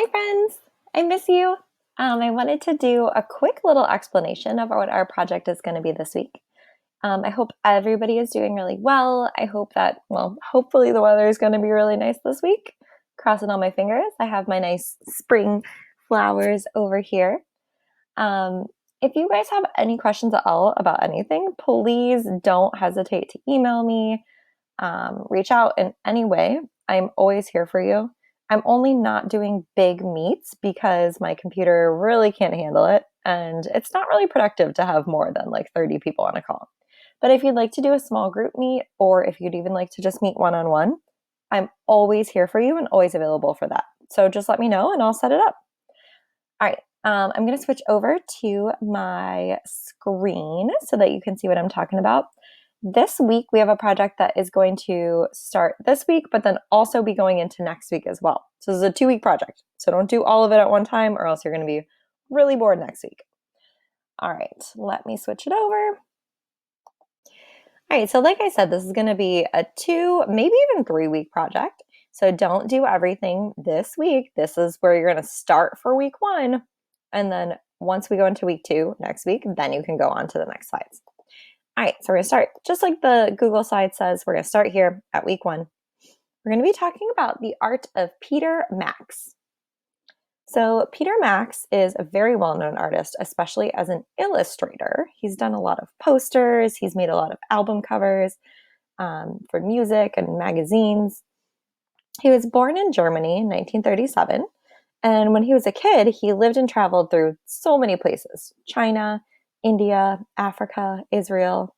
Hi, friends. I miss you. I wanted to do a quick little explanation of what our project is going to be this week. I hope everybody is doing really well. I hope that, hopefully the weather is going to be really nice this week. Crossing all my fingers. I have my nice spring flowers over here. Um, if you guys have any questions at all about anything, please don't hesitate to email me, reach out in any way. I'm always here for you. I'm only not doing big meets because my computer really can't handle it. And it's not really productive to have more than like 30 people on a call. But if you'd like to do a small group meet, or if you'd even like to just meet one on one, I'm always here for you and always available for that. So just let me know and I'll set it up. All right. I'm going to switch over to my screen so that you can see what I'm talking about. This week, we have a project that is going to start this week, but then also be going into next week as well. So this is a 2-week project. So don't do all of it at one time or else you're going to be really bored next week. All right, let me switch it over. All right, so like I said, this is going to be a 2, maybe even 3-week project. So don't do everything this week. This is where you're going to start for week 1. And then once we go into week 2 next week, then you can go on to the next slides. All right, so we're going to start, just like the Google slide says, we're going to start here at week 1. We're going to be talking about the art of Peter Max. So Peter Max is a very well-known artist, especially as an illustrator. He's done a lot of posters. He's made a lot of album covers for music and magazines. He was born in Germany in 1937. And when he was a kid, he lived and traveled through so many places: China, India, Africa, Israel.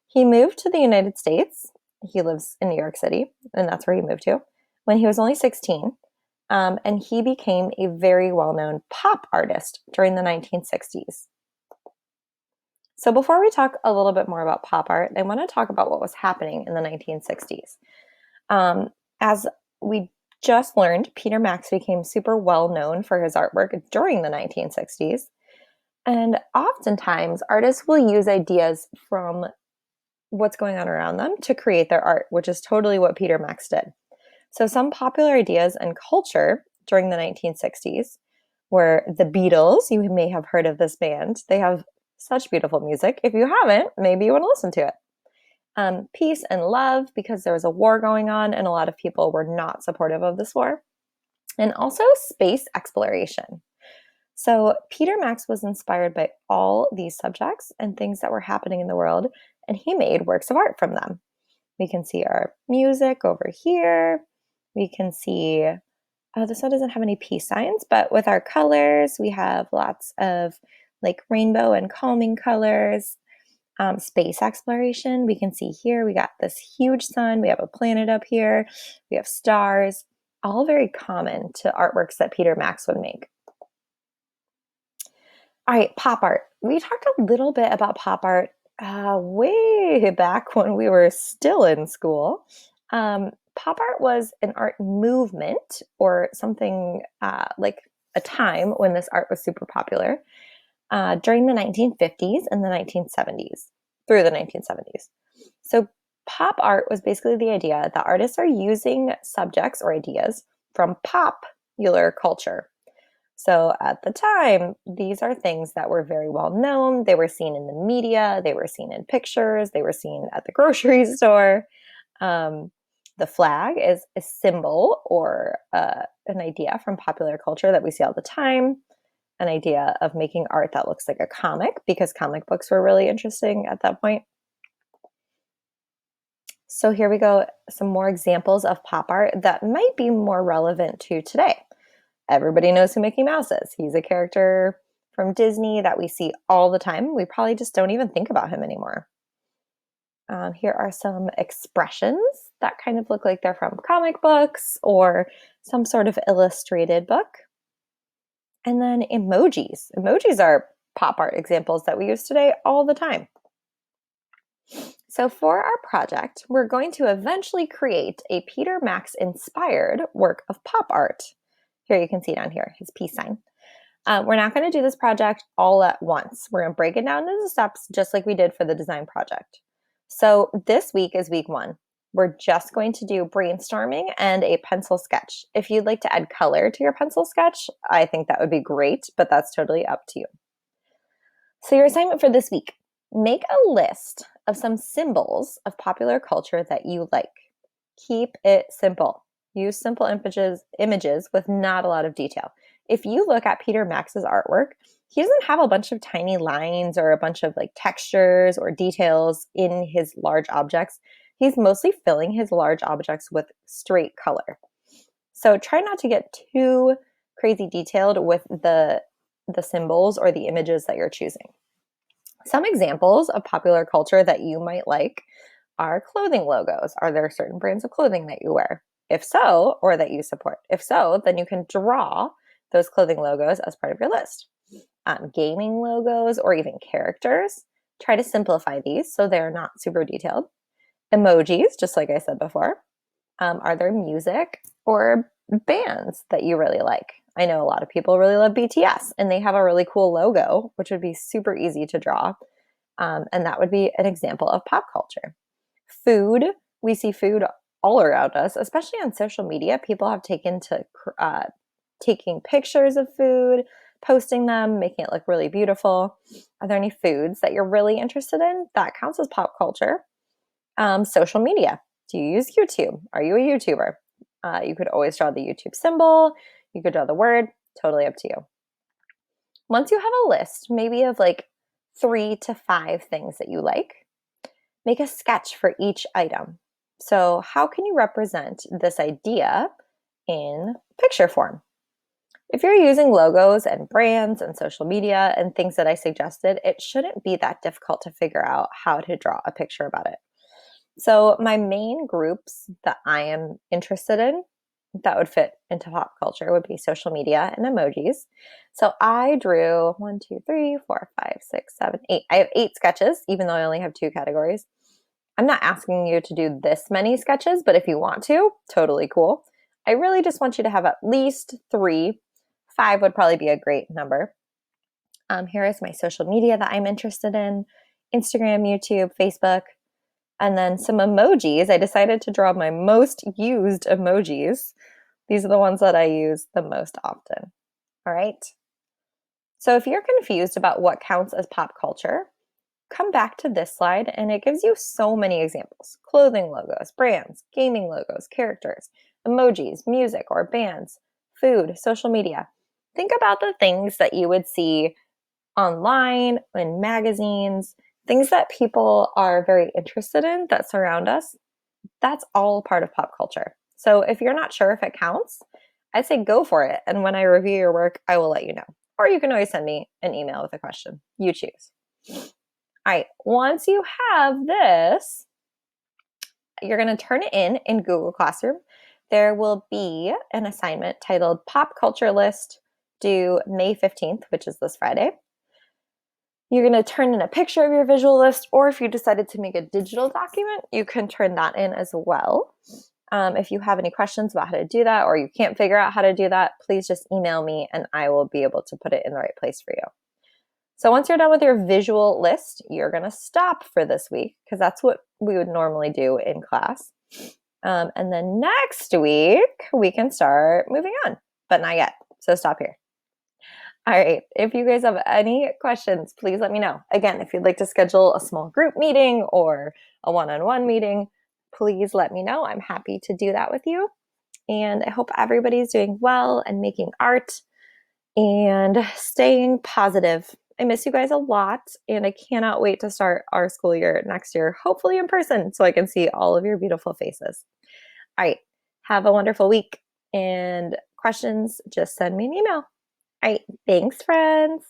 He moved to the United States. He lives in New York City, and that's where he moved to, when he was only 16. And he became a very well-known pop artist during the 1960s. So before we talk a little bit more about pop art, I want to talk about what was happening in the 1960s. As we just learned, Peter Max became super well known for his artwork during the 1960s. And oftentimes, artists will use ideas from what's going on around them to create their art, which is totally what Peter Max did. So some popular ideas and culture during the 1960s were the Beatles. You may have heard of this band. They have such beautiful music. If you haven't, maybe you want to listen to it. Peace and love, because there was a war going on and a lot of people were not supportive of this war. And also space exploration. So Peter Max was inspired by all these subjects and things that were happening in the world, and he made works of art from them. We can see our music over here. We can see, this one doesn't have any peace signs, but with our colors, we have lots of like rainbow and calming colors. Space exploration, we can see here, we got this huge sun, we have a planet up here, we have stars, all very common to artworks that Peter Max would make. All right, pop art. We talked a little bit about pop art way back when we were still in school. Pop art was an art movement or something like a time when this art was super popular during the 1950s and the 1970s, through the 1970s. So pop art was basically the idea that artists are using subjects or ideas from popular culture. So at the time, these are things that were very well known. They were seen in the media, they were seen in pictures, they were seen at the grocery store. The flag is a symbol or an idea from popular culture that we see all the time. An idea of making art that looks like a comic, because comic books were really interesting at that point. So here we go, some more examples of pop art that might be more relevant to today. Everybody knows who Mickey Mouse is. He's a character from Disney that we see all the time. We probably just don't even think about him anymore. Here are some expressions that kind of look like they're from comic books or some sort of illustrated book. And then emojis. Emojis are pop art examples that we use today all the time. So for our project, we're going to eventually create a Peter Max inspired work of pop art. Here you can see down here, his peace sign. We're not going to do this project all at once. We're going to break it down into steps just like we did for the design project. So this week is week 1. We're just going to do brainstorming and a pencil sketch. If you'd like to add color to your pencil sketch, I think that would be great, but that's totally up to you. So your assignment for this week, make a list of some symbols of popular culture that you like. Keep it simple. Use simple images with not a lot of detail. If you look at Peter Max's artwork, he doesn't have a bunch of tiny lines or a bunch of like textures or details in his large objects. He's mostly filling his large objects with straight color. So try not to get too crazy detailed with the symbols or the images that you're choosing. Some examples of popular culture that you might like are clothing logos. Are there certain brands of clothing that you wear? If so, or that you support. If so, then you can draw those clothing logos as part of your list. Gaming logos or even characters. Try to simplify these so they're not super detailed. Emojis, just like I said before. Are there music or bands that you really like? I know a lot of people really love BTS, and they have a really cool logo, which would be super easy to draw. And that would be an example of pop culture. Food, we see food all around us, especially on social media. People have taken to taking pictures of food, posting them, making it look really beautiful. Are there any foods that you're really interested in? That counts as pop culture. Social media. Do you use YouTube? Are you a YouTuber? You could always draw the YouTube symbol. You could draw the word. Totally up to you. Once you have a list, maybe of like 3 to 5 things that you like, make a sketch for each item. So how can you represent this idea in picture form? If you're using logos and brands and social media and things that I suggested, it shouldn't be that difficult to figure out how to draw a picture about it. So my main groups that I am interested in that would fit into pop culture would be social media and emojis. So I drew 1, 2, 3, 4, 5, 6, 7, 8. I have 8 sketches, even though I only have 2 categories. I'm not asking you to do this many sketches, but if you want to, totally cool. I really just want you to have at least 3. 5 would probably be a great number. Here is my social media that I'm interested in: Instagram, YouTube, Facebook. And then some emojis. I decided to draw my most used emojis. These are the ones that I use the most often. All right. So if you're confused about what counts as pop culture, come back to this slide and it gives you so many examples: clothing logos, brands, gaming logos, characters, emojis, music or bands, food, social media. Think about the things that you would see online, in magazines, things that people are very interested in that surround us. That's all part of pop culture. So if you're not sure if it counts, I'd say go for it. And when I review your work, I will let you know. Or you can always send me an email with a question. You choose. All right, once you have this, you're going to turn it in Google Classroom. There will be an assignment titled Pop Culture List due May 15th, which is this Friday. You're going to turn in a picture of your visual list, or if you decided to make a digital document, you can turn that in as well. If you have any questions about how to do that, or you can't figure out how to do that, please just email me and I will be able to put it in the right place for you. So once you're done with your visual list, you're going to stop for this week because that's what we would normally do in class. And then next week, we can start moving on, but not yet. So stop here. All right. If you guys have any questions, please let me know. Again, if you'd like to schedule a small group meeting or a one-on-one meeting, please let me know. I'm happy to do that with you. And I hope everybody's doing well and making art and staying positive. I miss you guys a lot, and I cannot wait to start our school year next year, hopefully in person, so I can see all of your beautiful faces. All right. Have a wonderful week. And questions, just send me an email. All right. Thanks, friends.